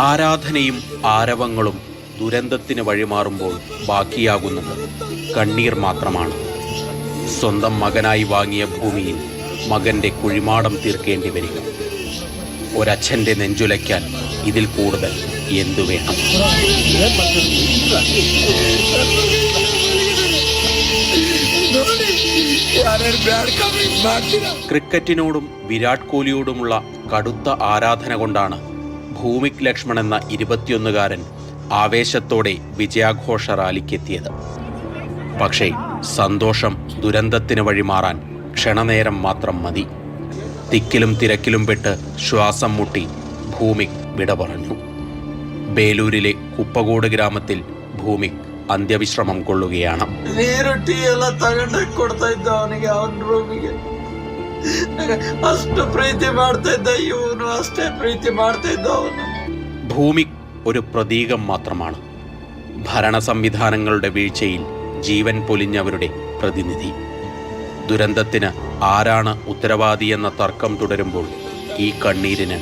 ആരാധനയും ആരവങ്ങളും ദുരന്തത്തിന് വഴിമാറുമ്പോൾ ബാക്കിയാകുന്നത് കണ്ണീർ മാത്രമാണ്. സ്വന്തം മകനായി വാങ്ങിയ ഭൂമിയിൽ മകന്റെ കുഴിമാടം തീർക്കേണ്ടി വരിക. ഒരച്ഛൻ്റെ നെഞ്ചുലയ്ക്കാൻ ഇതിൽ കൂടുതൽ എന്തു വേണം? ക്രിക്കറ്റിനോടും വിരാട് കോഹ്ലിയോടുമുള്ള കടുത്ത ആരാധന കൊണ്ടാണ് ഭൂമിക് ലക്ഷ്മൺ എന്ന 21-കാരൻ ആവേശത്തോടെ വിജയാഘോഷ റാലിക്കെത്തിയത്. പക്ഷേ സന്തോഷം ദുരന്തത്തിന് വഴിമാറാൻ ക്ഷണനേരം മാത്രം മതി. തിക്കിലും തിരക്കിലും പെട്ട് ശ്വാസം മുട്ടി ഭൂമിക് വിട പറഞ്ഞു. ബേലൂരിലെ കുപ്പകോട് ഗ്രാമത്തിൽ ഭൂമിക് ಅಂತ್ಯವಿಶ್ರಮಂ ಕೊಳ್ಳುಗೆಯಾಣ. ನೀರುಟ್ಟಿ ಎಲ್ಲ ತಗೊಂಡು ಕೊಡ್ತಾ ಇದ್ದ ಅವನಿಗೆ, ಅವನ ರೂಮಿಗೆ ಅಷ್ಟು ಪ್ರೀತಿ ಮಾಡ್ತಾ ಇದ್ದ. ಇವನು ಅಷ್ಟೇ ಪ್ರೀತಿ ಮಾಡ್ತಾ ಇದ್ದ ಅವನು. ഭൂമിക് ഒരു പ്രതീകം മാത്രമാണ്. ഭരണ സംവിധാനങ്ങളുടെ വീഴ്ചയിൽ ജീവൻ പൊലിഞ്ഞവരുടെ പ്രതിനിധി. ദുരന്തത്തിന് ആരാണ് ഉത്തരവാദിയെന്ന തർക്കം തുടരുമ്പോൾ ഈ കണ്ണീരിന്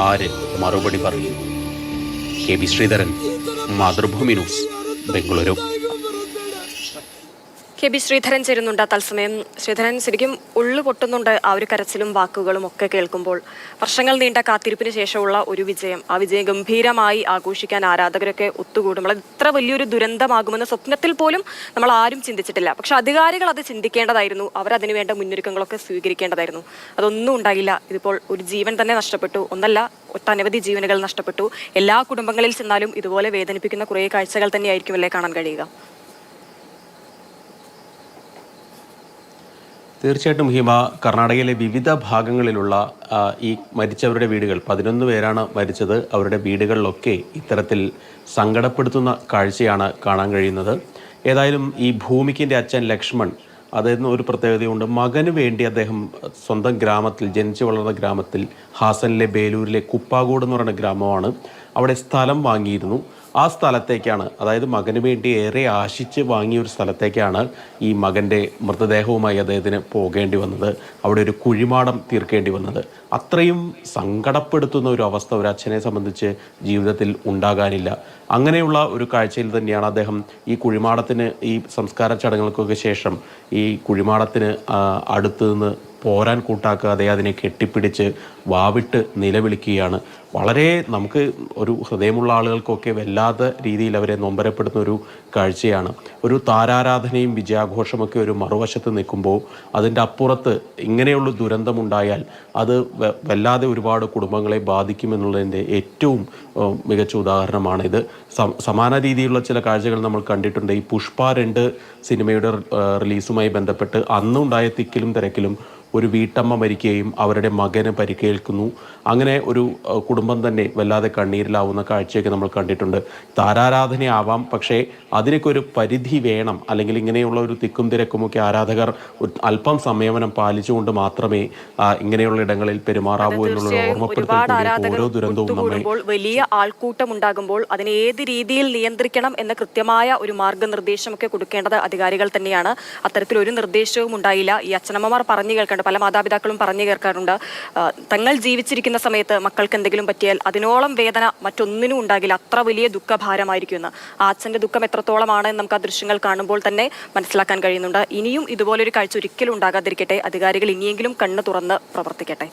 ആര് മറുപടി പറയും? K B Sreedharan, Mathrubhumi news, Bengaluru. K B Sreedharan ചേരുന്നുണ്ട് തത്സമയം. ശ്രീധരൻ, ശരിക്കും ഉള്ളു പൊട്ടുന്നുണ്ട് ആ ഒരു കരച്ചിലും വാക്കുകളും ഒക്കെ കേൾക്കുമ്പോൾ. വർഷങ്ങൾ നീണ്ട കാത്തിരിപ്പിന് ശേഷമുള്ള ഒരു വിജയം, ആ വിജയം ഗംഭീരമായി ആഘോഷിക്കാൻ ആരാധകരൊക്കെ ഒത്തുകൂടുമ്പോൾ അത് ഇത്ര വലിയൊരു ദുരന്തമാകുമെന്ന് സ്വപ്നത്തിൽ പോലും നമ്മൾ ആരും ചിന്തിച്ചിട്ടില്ല. പക്ഷെ അധികാരികൾ അത് ചിന്തിക്കേണ്ടതായിരുന്നു, അവരതിനു വേണ്ട മുന്നൊരുക്കങ്ങളൊക്കെ സ്വീകരിക്കേണ്ടതായിരുന്നു. അതൊന്നും ഉണ്ടായില്ല. ഇതിപ്പോൾ ഒരു ജീവൻ തന്നെ നഷ്ടപ്പെട്ടു. ഒന്നല്ല, ഒട്ടനവധി ജീവനുകൾ നഷ്ടപ്പെട്ടു. എല്ലാ കുടുംബങ്ങളിൽ ചെന്നാലും ഇതുപോലെ വേദനിപ്പിക്കുന്ന കുറേ കാഴ്ചകൾ തന്നെയായിരിക്കുമല്ലേ കാണാൻ കഴിയുക? തീർച്ചയായിട്ടും ഹിമ, കർണാടകയിലെ വിവിധ ഭാഗങ്ങളിലുള്ള ഈ മരിച്ചവരുടെ വീടുകൾ, 11 പേരാണ് മരിച്ചത്. അവരുടെ വീടുകളിലൊക്കെ ഇത്തരത്തിൽ സങ്കടപ്പെടുത്തുന്ന കാഴ്ചയാണ് കാണാൻ കഴിയുന്നത്. ഏതായാലും ഈ ഭൂമിക്കിൻ്റെ അച്ഛൻ ലക്ഷ്മൺ, അദ്ദേഹത്തിന് ഒരു പ്രത്യേകതയുണ്ട്. മകന് വേണ്ടി അദ്ദേഹം സ്വന്തം ഗ്രാമത്തിൽ, ജനിച്ചു വളർന്ന ഗ്രാമത്തിൽ, ഹാസനിലെ ബേലൂരിലെ കുപ്പാകോട് എന്ന് പറയുന്ന ഗ്രാമമാണ്, അവിടെ സ്ഥലം വാങ്ങിയിരുന്നു. ആ സ്ഥലത്തേക്കാണ്, അതായത് മകന് വേണ്ടി ഏറെ ആശിച്ച് വാങ്ങിയ ഒരു സ്ഥലത്തേക്കാണ് ഈ മകൻ്റെ മൃതദേഹവുമായി അദ്ദേഹത്തിന് പോകേണ്ടി വന്നത്. അവിടെ ഒരു കുഴിമാടം തീർക്കേണ്ടി വന്നത്. അത്രയും സങ്കടപ്പെടുത്തുന്ന ഒരു അവസ്ഥ ഒരു അച്ഛനെ സംബന്ധിച്ച് ജീവിതത്തിൽ ഉണ്ടാകാനില്ല. അങ്ങനെയുള്ള ഒരു കാഴ്ചയിൽ തന്നെയാണ് അദ്ദേഹം ഈ കുഴിമാടത്തിന്, ഈ സംസ്കാര ചടങ്ങുകൾക്കൊക്കെ ശേഷം ഈ കുഴിമാടത്തിന് അടുത്ത് നിന്ന് പോരാൻ കൂട്ടാക്കാതെ അതിനെ കെട്ടിപ്പിടിച്ച് വാവിട്ട് നിലവിളിക്കുകയാണ്. വളരെ നമുക്ക് ഒരു ഹൃദയമുള്ള ആളുകൾക്കൊക്കെ വല്ലാത്ത രീതിയിൽ അവരെ നൊമ്പരപ്പെടുന്ന ഒരു കാഴ്ചയാണ്. ഒരു താരാരാധനയും വിജയാഘോഷമൊക്കെ ഒരു മറുവശത്ത് നിൽക്കുമ്പോൾ അതിൻ്റെ അപ്പുറത്ത് ഇങ്ങനെയുള്ള ദുരന്തമുണ്ടായാൽ അത് വല്ലാതെ ഒരുപാട് കുടുംബങ്ങളെ ബാധിക്കുമെന്നുള്ളതിൻ്റെ ഏറ്റവും മികച്ച ഉദാഹരണമാണിത്. സമാന രീതിയിലുള്ള ചില കാഴ്ചകൾ നമ്മൾ കണ്ടിട്ടുണ്ട്. ഈ പുഷ്പ 2 സിനിമയുടെ റിലീസുമായി ബന്ധപ്പെട്ട് അന്നുണ്ടായ തിക്കിലും തിരക്കിലും ഒരു വീട്ടമ്മ മരിക്കുകയും അവരുടെ മകന് പരിക്കേൽക്കുന്നു. അങ്ങനെ ഒരു കുടുംബം തന്നെ വല്ലാതെ കണ്ണീരിലാവുന്ന കാഴ്ചയൊക്കെ നമ്മൾ കണ്ടിട്ടുണ്ട്. താരാരാധനയാവാം, പക്ഷേ അതിനൊക്കെ ഒരു പരിധി വേണം. അല്ലെങ്കിൽ ഇങ്ങനെയുള്ള ഒരു തിക്കും തിരക്കുമൊക്കെ ആരാധകർ അല്പം സംയമനം പാലിച്ചുകൊണ്ട് മാത്രമേ ഇങ്ങനെയുള്ള ഇടങ്ങളിൽ പെരുമാറാവൂ എന്നുള്ള ഓർമ്മപ്പെടുത്തൽ ഓരോ ദുരന്തവും നമ്മൾ വലിയ ആൾക്കൂട്ടം ഉണ്ടാകുമ്പോൾ അതിനെ ഏത് രീതിയിൽ നിയന്ത്രിക്കണം എന്ന കൃത്യമായ ഒരു മാർഗനിർദ്ദേശമൊക്കെ കൊടുക്കേണ്ടത് അധികാരികൾ തന്നെയാണ്. അത്തരത്തിലൊരു നിർദ്ദേശവും ഉണ്ടായില്ല. ഈ അച്ഛനമ്മമാർ പറഞ്ഞു കേൾക്കേണ്ട, പല മാതാപിതാക്കളും പറഞ്ഞു കേൾക്കാറുണ്ട്, തങ്ങൾ ജീവിച്ചിരിക്കുന്ന സമയത്ത് മക്കൾക്ക് എന്തെങ്കിലും പറ്റിയാൽ അതിനോളം വേദന മറ്റൊന്നിനും ഉണ്ടാകില്ല, അത്ര വലിയ ദുഃഖഭാരമായിരിക്കും എന്ന്. ആ അച്ഛൻ്റെ ദുഃഖം എത്രത്തോളമാണ് നമുക്ക് ആ ദൃശ്യങ്ങൾ കാണുമ്പോൾ തന്നെ മനസ്സിലാക്കാൻ കഴിയുന്നുണ്ട്. ഇനിയും ഇതുപോലൊരു കാഴ്ച ഒരിക്കലും ഉണ്ടാകാതിരിക്കട്ടെ. അധികാരികൾ ഇനിയെങ്കിലും കണ്ണ് തുറന്ന് പ്രവർത്തിക്കട്ടെ.